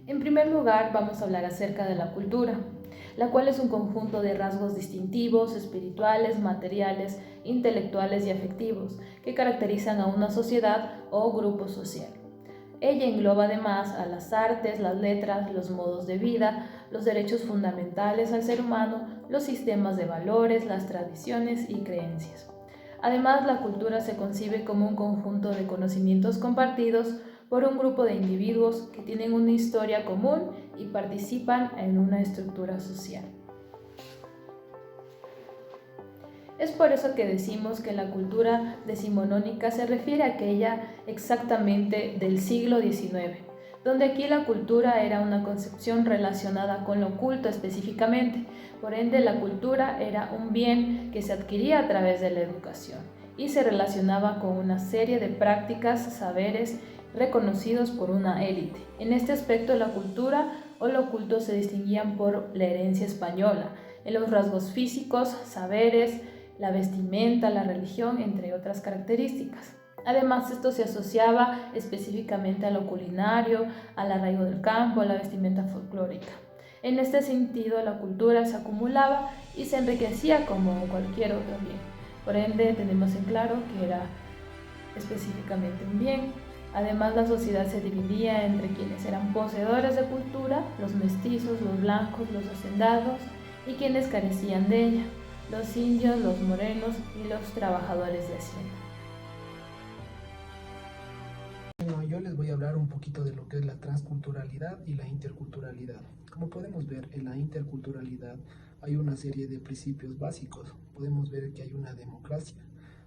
En primer lugar, vamos a hablar acerca de la cultura, la cual es un conjunto de rasgos distintivos, espirituales, materiales, intelectuales y afectivos que caracterizan a una sociedad o grupo social. Ella engloba además a las artes, las letras, los modos de vida, los derechos fundamentales al ser humano, los sistemas de valores, las tradiciones y creencias. Además, la cultura se concibe como un conjunto de conocimientos compartidos por un grupo de individuos que tienen una historia común y participan en una estructura social. Es por eso que decimos que la cultura decimonónica se refiere a aquella exactamente del siglo XIX, donde aquí la cultura era una concepción relacionada con lo oculto específicamente. Por ende, la cultura era un bien que se adquiría a través de la educación y se relacionaba con una serie de prácticas, saberes reconocidos por una élite. En este aspecto, la cultura o lo oculto se distinguían por la herencia española, en los rasgos físicos, saberes, la vestimenta, la religión, entre otras características. Además, esto se asociaba específicamente a lo culinario, al arraigo del campo, a la vestimenta folclórica. En este sentido, la cultura se acumulaba y se enriquecía como cualquier otro bien. Por ende, tenemos en claro que era específicamente un bien. Además, la sociedad se dividía entre quienes eran poseedores de cultura, los mestizos, los blancos, los hacendados, y quienes carecían de ella, los indios, los morenos y los trabajadores de hacienda. Bueno, yo les voy a hablar un poquito de lo que es la transculturalidad y la interculturalidad. Como podemos ver, en la interculturalidad hay una serie de principios básicos. Podemos ver que hay una democracia,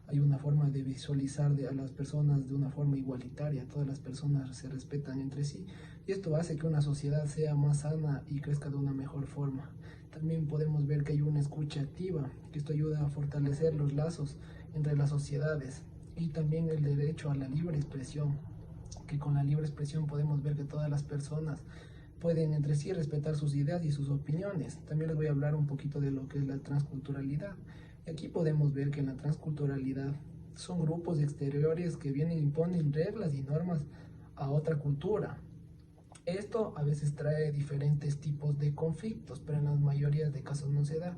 hay una forma de visualizar a las personas de una forma igualitaria, todas las personas se respetan entre sí y esto hace que una sociedad sea más sana y crezca de una mejor forma. También podemos ver que hay una escucha activa, que esto ayuda a fortalecer los lazos entre las sociedades, y también el derecho a la libre expresión, que con la libre expresión podemos ver que todas las personas pueden entre sí respetar sus ideas y sus opiniones. También les voy a hablar un poquito de lo que es la transculturalidad. Y aquí podemos ver que en la transculturalidad son grupos exteriores que vienen e imponen reglas y normas a otra cultura. Esto a veces trae diferentes tipos de conflictos, pero en la mayoría de casos no se da,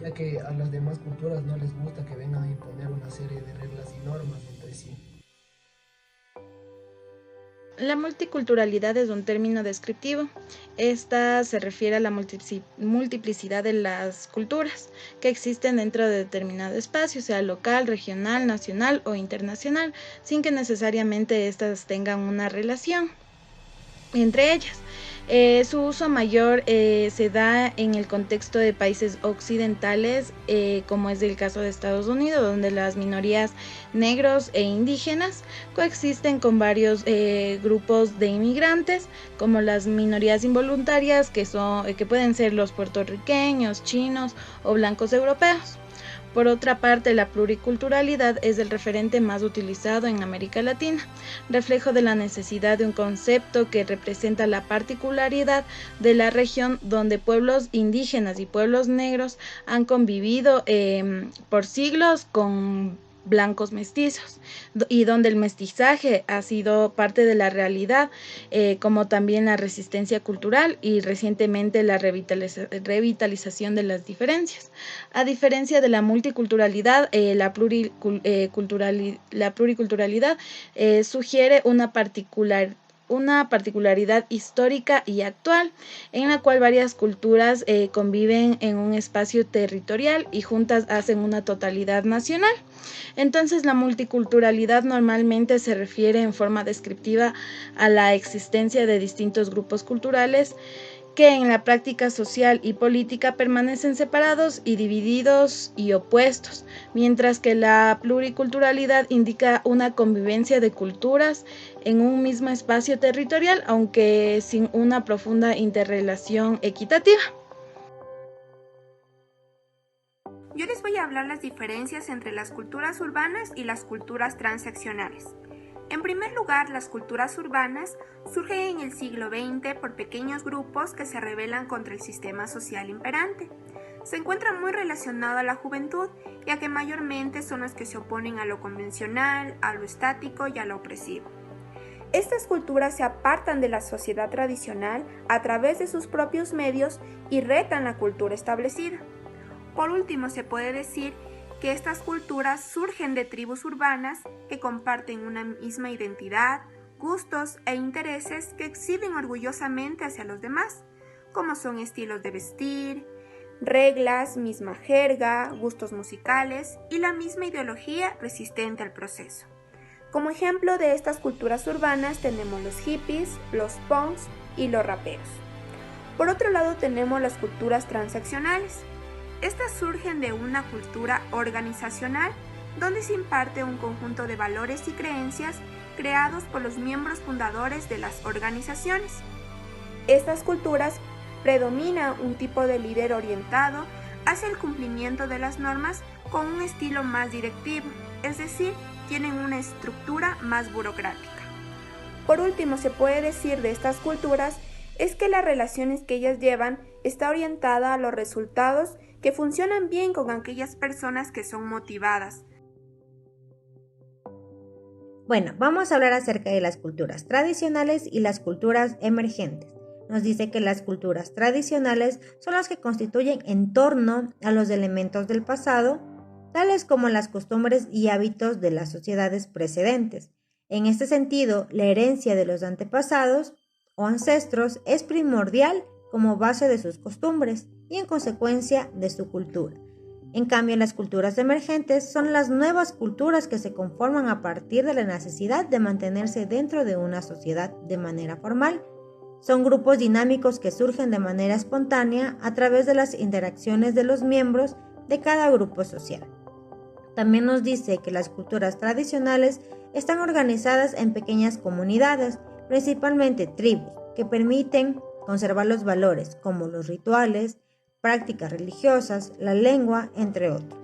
ya que a las demás culturas no les gusta que vengan a imponer una serie de reglas y normas entre sí. La multiculturalidad es un término descriptivo. Esta se refiere a la multiplicidad de las culturas que existen dentro de determinado espacio, sea local, regional, nacional o internacional, sin que necesariamente éstas tengan una relación entre ellas. Su uso mayor se da en el contexto de países occidentales, como es el caso de Estados Unidos, donde las minorías negros e indígenas coexisten con varios grupos de inmigrantes, como las minorías involuntarias, que pueden ser los puertorriqueños, chinos o blancos europeos. Por otra parte, la pluriculturalidad es el referente más utilizado en América Latina, reflejo de la necesidad de un concepto que representa la particularidad de la región donde pueblos indígenas y pueblos negros han convivido por siglos con blancos mestizos, y donde el mestizaje ha sido parte de la realidad, como también la resistencia cultural y recientemente la revitalización de las diferencias. A diferencia de la multiculturalidad, la pluriculturalidad sugiere una particularidad histórica y actual, en la cual varias culturas conviven en un espacio territorial y juntas hacen una totalidad nacional. Entonces, la multiculturalidad normalmente se refiere en forma descriptiva a la existencia de distintos grupos culturales que en la práctica social y política permanecen separados y divididos y opuestos, mientras que la pluriculturalidad indica una convivencia de culturas en un mismo espacio territorial, aunque sin una profunda interrelación equitativa. Yo les voy a hablar las diferencias entre las culturas urbanas y las culturas transaccionales. En primer lugar, las culturas urbanas surgen en el siglo XX por pequeños grupos que se rebelan contra el sistema social imperante. Se encuentran muy relacionados a la juventud, ya que mayormente son los que se oponen a lo convencional, a lo estático y a lo opresivo. Estas culturas se apartan de la sociedad tradicional a través de sus propios medios y retan la cultura establecida. Por último, se puede decir que estas culturas surgen de tribus urbanas que comparten una misma identidad, gustos e intereses que exhiben orgullosamente hacia los demás, como son estilos de vestir, reglas, misma jerga, gustos musicales y la misma ideología resistente al proceso. Como ejemplo de estas culturas urbanas tenemos los hippies, los punks y los raperos. Por otro lado tenemos las culturas transaccionales. Estas surgen de una cultura organizacional donde se imparte un conjunto de valores y creencias creados por los miembros fundadores de las organizaciones. Estas culturas predomina un tipo de líder orientado hacia el cumplimiento de las normas con un estilo más directivo, es decir, tienen una estructura más burocrática. Por último, se puede decir de estas culturas es que las relaciones que ellas llevan está orientada a los resultados que funcionan bien con aquellas personas que son motivadas. Bueno, vamos a hablar acerca de las culturas tradicionales y las culturas emergentes. Nos dice que las culturas tradicionales son las que constituyen en torno a los elementos del pasado, tales como las costumbres y hábitos de las sociedades precedentes. En este sentido, la herencia de los antepasados o ancestros es primordial como base de sus costumbres y en consecuencia de su cultura. En cambio, las culturas emergentes son las nuevas culturas que se conforman a partir de la necesidad de mantenerse dentro de una sociedad de manera formal. Son grupos dinámicos que surgen de manera espontánea a través de las interacciones de los miembros de cada grupo social. También nos dice que las culturas tradicionales están organizadas en pequeñas comunidades, principalmente tribus, que permiten conservar los valores como los rituales, prácticas religiosas, la lengua, entre otros.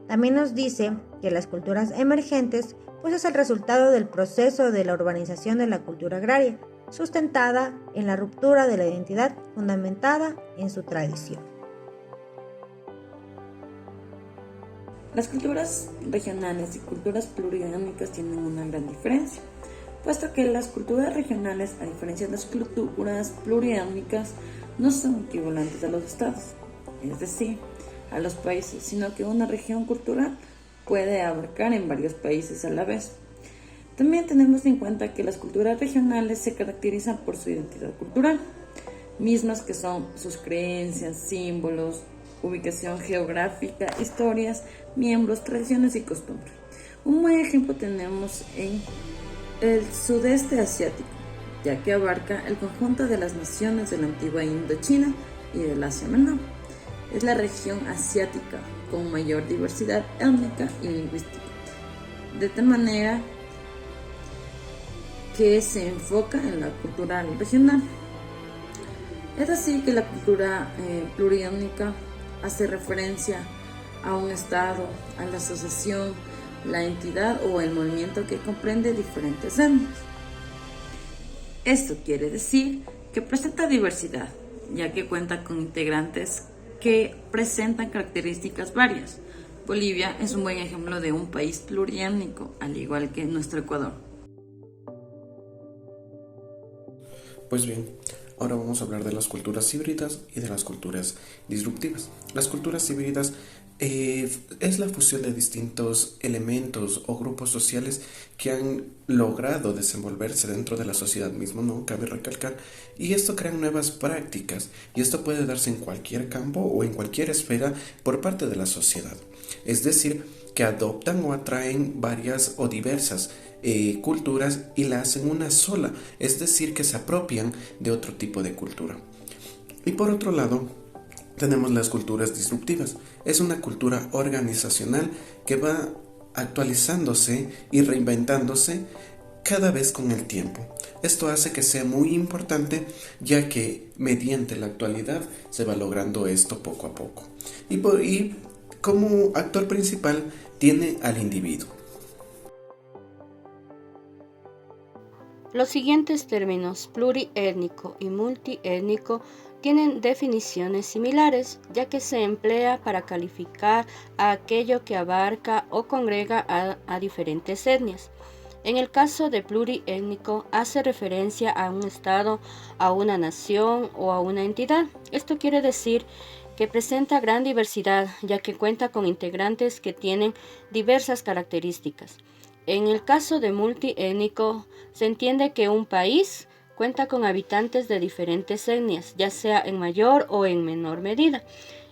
También nos dice que las culturas emergentes pues es el resultado del proceso de la urbanización de la cultura agraria, sustentada en la ruptura de la identidad fundamentada en su tradición. Las culturas regionales y culturas pluriétnicas tienen una gran diferencia, puesto que las culturas regionales, a diferencia de las culturas pluriétnicas, no son equivalentes a los estados, es decir, a los países, sino que una región cultural puede abarcar en varios países a la vez. También tenemos en cuenta que las culturas regionales se caracterizan por su identidad cultural, mismas que son sus creencias, símbolos, ubicación geográfica, historias, miembros, tradiciones y costumbres. Un buen ejemplo tenemos en el sudeste asiático, ya que abarca el conjunto de las naciones de la antigua Indochina y del Asia Menor. Es la región asiática con mayor diversidad étnica y lingüística, de tal manera que se enfoca en la cultura regional. Es así que la cultura pluriétnica hace referencia a un estado, a la asociación, la entidad o el movimiento que comprende diferentes etnias. Esto quiere decir que presenta diversidad, ya que cuenta con integrantes que presentan características varias. Bolivia es un buen ejemplo de un país pluriétnico, al igual que nuestro Ecuador. Pues bien, ahora vamos a hablar de las culturas híbridas y de las culturas disruptivas. Las culturas híbridas es la fusión de distintos elementos o grupos sociales que han logrado desenvolverse dentro de la sociedad misma, ¿no? Cabe recalcar. Y esto crea nuevas prácticas y esto puede darse en cualquier campo o en cualquier esfera por parte de la sociedad. Es decir, que adoptan o atraen varias o diversas culturas y la hacen una sola, es decir, que se apropian de otro tipo de cultura. Y por otro lado, tenemos las culturas disruptivas. Es una cultura organizacional que va actualizándose y reinventándose cada vez con el tiempo. Esto hace que sea muy importante, ya que mediante la actualidad se va logrando esto poco a poco. Y como actor principal tiene al individuo. Los siguientes términos, pluriétnico y multiétnico, tienen definiciones similares, ya que se emplea para calificar a aquello que abarca o congrega a diferentes etnias. En el caso de pluriétnico, hace referencia a un estado, a una nación o a una entidad. Esto quiere decir que presenta gran diversidad, ya que cuenta con integrantes que tienen diversas características. En el caso de multiétnico, se entiende que un país cuenta con habitantes de diferentes etnias, ya sea en mayor o en menor medida.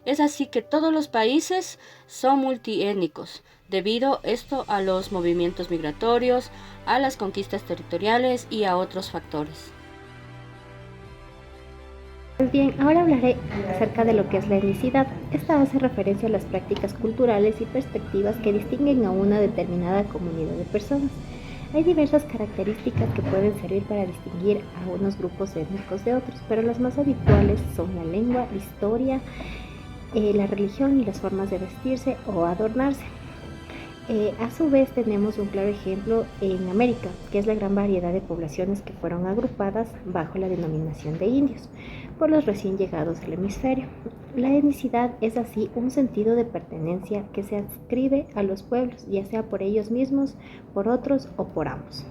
Es así que todos los países son multiétnicos, debido esto a los movimientos migratorios, a las conquistas territoriales y a otros factores. Pues bien, ahora hablaré acerca de lo que es la etnicidad. Esta hace referencia a las prácticas culturales y perspectivas que distinguen a una determinada comunidad de personas. Hay diversas características que pueden servir para distinguir a unos grupos étnicos de otros, pero las más habituales son la lengua, la historia, la religión y las formas de vestirse o adornarse. A su vez tenemos un claro ejemplo en América, que es la gran variedad de poblaciones que fueron agrupadas bajo la denominación de indios por los recién llegados al hemisferio. La etnicidad es así un sentido de pertenencia que se adscribe a los pueblos, ya sea por ellos mismos, por otros o por ambos.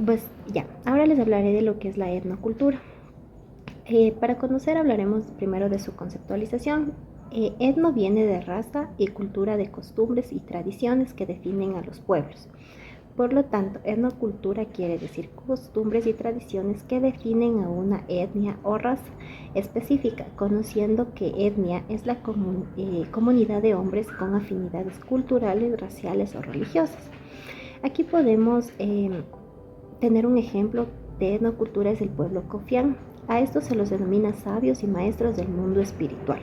Pues ya, ahora les hablaré de lo que es la etnocultura. Para conocer hablaremos primero de su conceptualización. Etno viene de raza y cultura, de costumbres y tradiciones que definen a los pueblos. Por lo tanto, etnocultura quiere decir costumbres y tradiciones que definen a una etnia o raza específica, conociendo que etnia es la comunidad de hombres con afinidades culturales, raciales o religiosas. Aquí podemos tener un ejemplo de etnocultura, es el pueblo Cofián. A estos se los denomina sabios y maestros del mundo espiritual.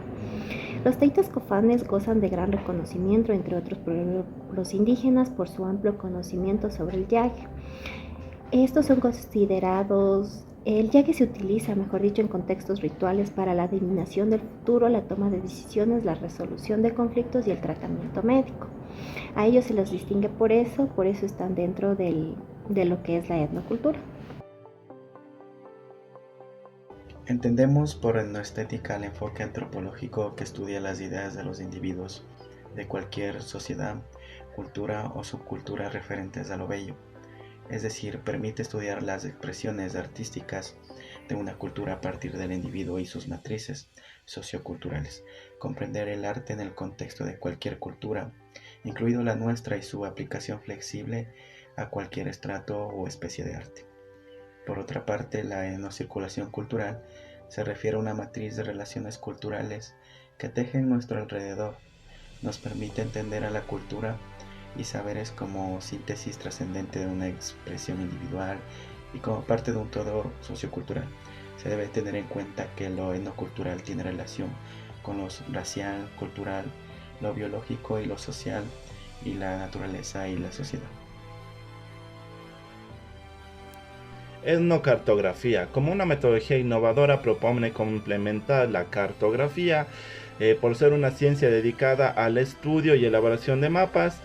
Los taitas cofanes gozan de gran reconocimiento entre otros pueblos indígenas por su amplio conocimiento sobre el yague. Estos son considerados, el yague se utiliza, mejor dicho, en contextos rituales para la adivinación del futuro, la toma de decisiones, la resolución de conflictos y el tratamiento médico. A ellos se los distingue por eso están dentro de lo que es la etnocultura. Entendemos por etnoestética el enfoque antropológico que estudia las ideas de los individuos de cualquier sociedad, cultura o subcultura referentes a lo bello, es decir, permite estudiar las expresiones artísticas de una cultura a partir del individuo y sus matrices socioculturales, comprender el arte en el contexto de cualquier cultura, incluido la nuestra, y su aplicación flexible a cualquier estrato o especie de arte. Por otra parte, la etnocirculación cultural se refiere a una matriz de relaciones culturales que tejen nuestro alrededor. Nos permite entender a la cultura y saberes como síntesis trascendente de una expresión individual y como parte de un todo sociocultural. Se debe tener en cuenta que lo etnocultural tiene relación con lo racial, cultural, lo biológico y lo social, y la naturaleza y la sociedad. Etnocartografía. Como una metodología innovadora, propone complementar la cartografía por ser una ciencia dedicada al estudio y elaboración de mapas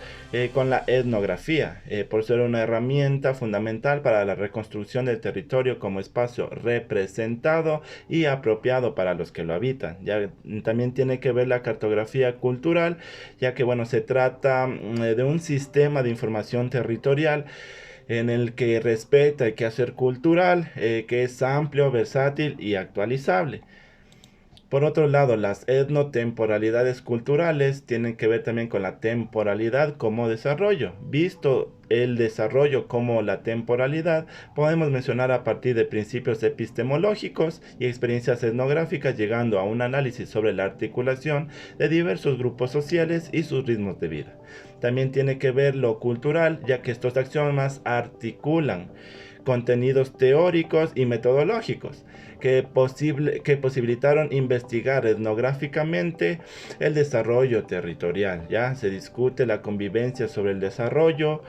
con la etnografía, por ser una herramienta fundamental para la reconstrucción del territorio como espacio representado y apropiado para los que lo habitan. Ya también tiene que ver la cartografía cultural, ya que se trata de un sistema de información territorial en el que respeta el quehacer cultural, que es amplio, versátil y actualizable. Por otro lado, las etnotemporalidades culturales tienen que ver también con la temporalidad como desarrollo. Visto el desarrollo como la temporalidad, podemos mencionar a partir de principios epistemológicos y experiencias etnográficas, llegando a un análisis sobre la articulación de diversos grupos sociales y sus ritmos de vida. También tiene que ver lo cultural, ya que estos axiomas articulan contenidos teóricos y metodológicos que posibilitaron investigar etnográficamente el desarrollo territorial. Ya se discute la convivencia sobre el desarrollo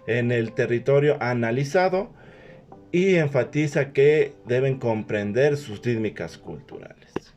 en el territorio analizado y enfatiza que deben comprender sus rítmicas culturales.